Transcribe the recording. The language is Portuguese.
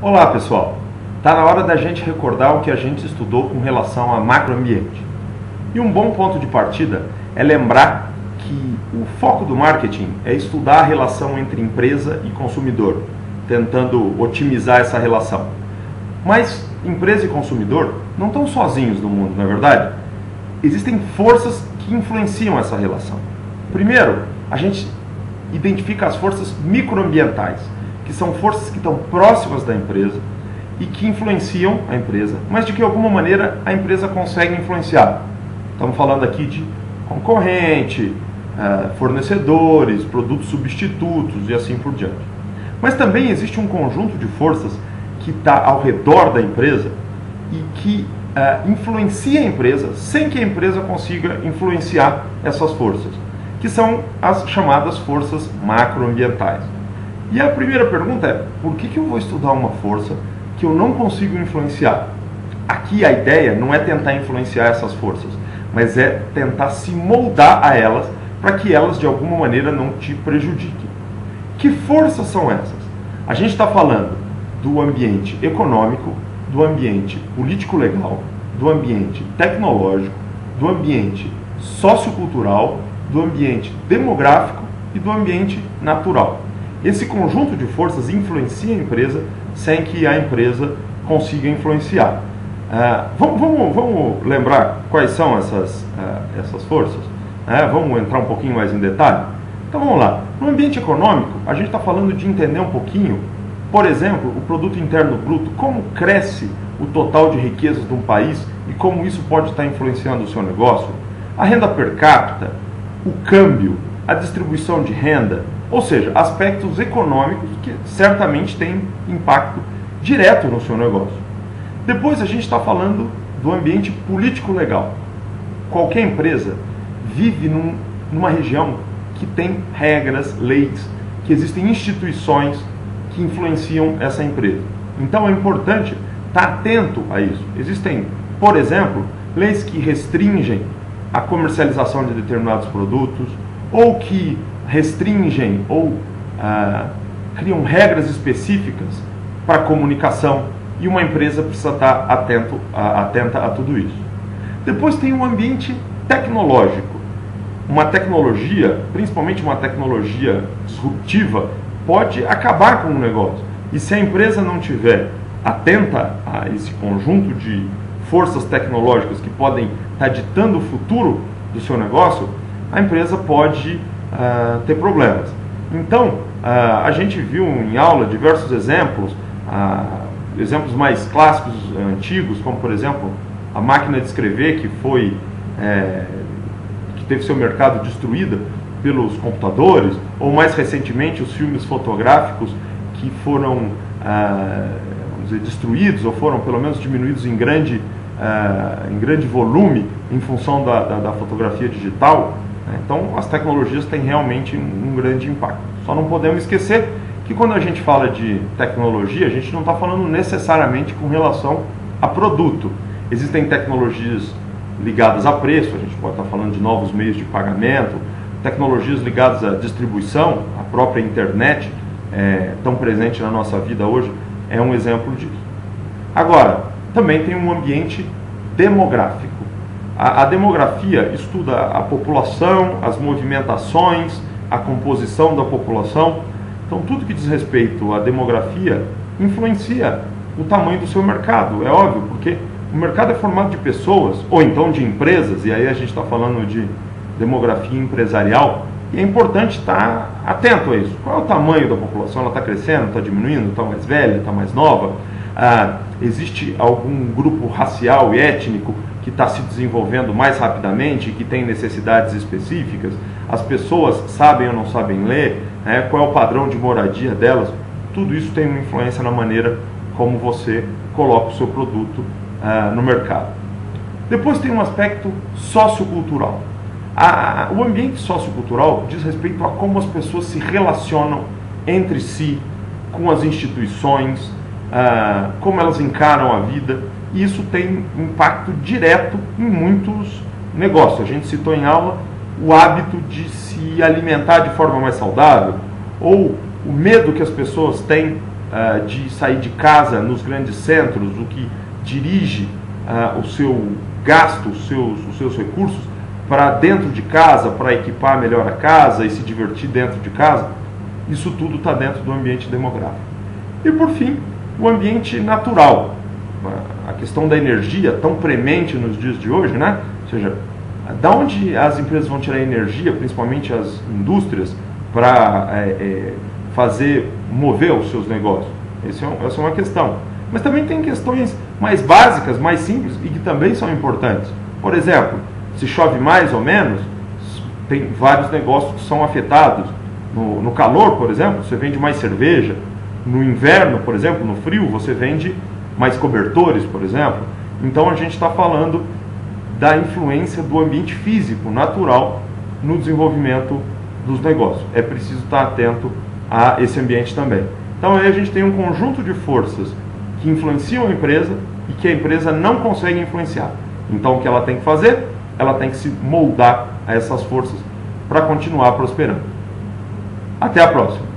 Olá pessoal, está na hora da gente recordar o que a gente estudou com relação a macroambiente. E um bom ponto de partida é lembrar que o foco do marketing é estudar a relação entre empresa e consumidor, tentando otimizar essa relação. Mas empresa e consumidor não estão sozinhos no mundo, não é verdade? Existem forças que influenciam essa relação. Primeiro, a gente identifica as forças microambientais, que são forças que estão próximas da empresa e que influenciam a empresa, mas de que de alguma maneira a empresa consegue influenciar. Estamos falando aqui de concorrente, fornecedores, produtos substitutos e assim por diante. Mas também existe um conjunto de forças que está ao redor da empresa e que influencia a empresa sem que a empresa consiga influenciar essas forças, que são as chamadas forças macroambientais. E a primeira pergunta é, por que eu vou estudar uma força que eu não consigo influenciar? Aqui a ideia não é tentar influenciar essas forças, mas é tentar se moldar a elas para que elas de alguma maneira não te prejudiquem. Que forças são essas? A gente está falando do ambiente econômico, do ambiente político-legal, do ambiente tecnológico, do ambiente sociocultural, do ambiente demográfico e do ambiente natural. Esse conjunto de forças influencia a empresa sem que a empresa consiga influenciar. Vamos lembrar quais são essas forças? Vamos entrar um pouquinho mais em detalhe? Então vamos lá. No ambiente econômico, a gente está falando de entender um pouquinho, por exemplo, o produto interno bruto, como cresce o total de riquezas de um país e como isso pode estar influenciando o seu negócio, a renda per capita, o câmbio, a distribuição de renda, ou seja, aspectos econômicos que certamente têm impacto direto no seu negócio. Depois a gente está falando do ambiente político-legal. Qualquer empresa vive numa região que tem regras, leis, que existem instituições que influenciam essa empresa. Então é importante estar atento a isso. Existem, por exemplo, leis que restringem a comercialização de determinados produtos, ou que restringem ou criam regras específicas para a comunicação, e uma empresa precisa estar atenta a tudo isso. Depois tem um ambiente tecnológico. Uma tecnologia, principalmente uma tecnologia disruptiva, pode acabar com o negócio. E se a empresa não estiver atenta a esse conjunto de forças tecnológicas que podem estar ditando o futuro do seu negócio, a empresa pode ter problemas. Então, a gente viu em aula diversos exemplos, exemplos mais clássicos, antigos, como por exemplo, a máquina de escrever que teve seu mercado destruída pelos computadores, ou mais recentemente os filmes fotográficos que foram vamos dizer, destruídos, ou foram pelo menos diminuídos em grande volume em função da fotografia digital. Então as tecnologias têm realmente um grande impacto. Só não podemos esquecer que quando a gente fala de tecnologia, a gente não está falando necessariamente com relação a produto. Existem tecnologias ligadas a preço, a gente pode estar falando de novos meios de pagamento, tecnologias ligadas à distribuição, a própria internet, tão presente na nossa vida hoje, é um exemplo disso. Agora, também tem um ambiente demográfico. A demografia estuda a população, as movimentações, a composição da população. Então, tudo que diz respeito à demografia influencia o tamanho do seu mercado, é óbvio, porque o mercado é formado de pessoas, ou então de empresas, e aí a gente está falando de demografia empresarial, e é importante estar atento a isso. Qual é o tamanho da população? Ela está crescendo, está diminuindo, está mais velha, está mais nova? Existe algum grupo racial e étnico que está se desenvolvendo mais rapidamente e que tem necessidades específicas? As pessoas sabem ou não sabem ler? Qual é o padrão de moradia delas? Tudo isso tem uma influência na maneira como você coloca o seu produto no mercado. Depois tem um aspecto sociocultural. O ambiente sociocultural diz respeito a como as pessoas se relacionam entre si, com as instituições, como elas encaram a vida, e isso tem impacto direto em muitos negócios. A gente citou em aula o hábito de se alimentar de forma mais saudável, ou o medo que as pessoas têm de sair de casa nos grandes centros, o que dirige o seu gasto, os seus recursos para dentro de casa, para equipar melhor a casa e se divertir dentro de casa, isso tudo está dentro do ambiente demográfico. E por fim, o ambiente natural, a questão da energia tão premente nos dias de hoje, né? Ou seja, da onde as empresas vão tirar energia, principalmente as indústrias, para mover os seus negócios? Essa é uma questão. Mas também tem questões mais básicas, mais simples e que também são importantes. Por exemplo, se chove mais ou menos, tem vários negócios que são afetados. No calor, por exemplo, você vende mais cerveja. No inverno, por exemplo, no frio, você vende mais cobertores, por exemplo. Então a gente está falando da influência do ambiente físico, natural, no desenvolvimento dos negócios. É preciso estar atento a esse ambiente também. Então aí a gente tem um conjunto de forças que influenciam a empresa e que a empresa não consegue influenciar. Então o que ela tem que fazer? Ela tem que se moldar a essas forças para continuar prosperando. Até a próxima!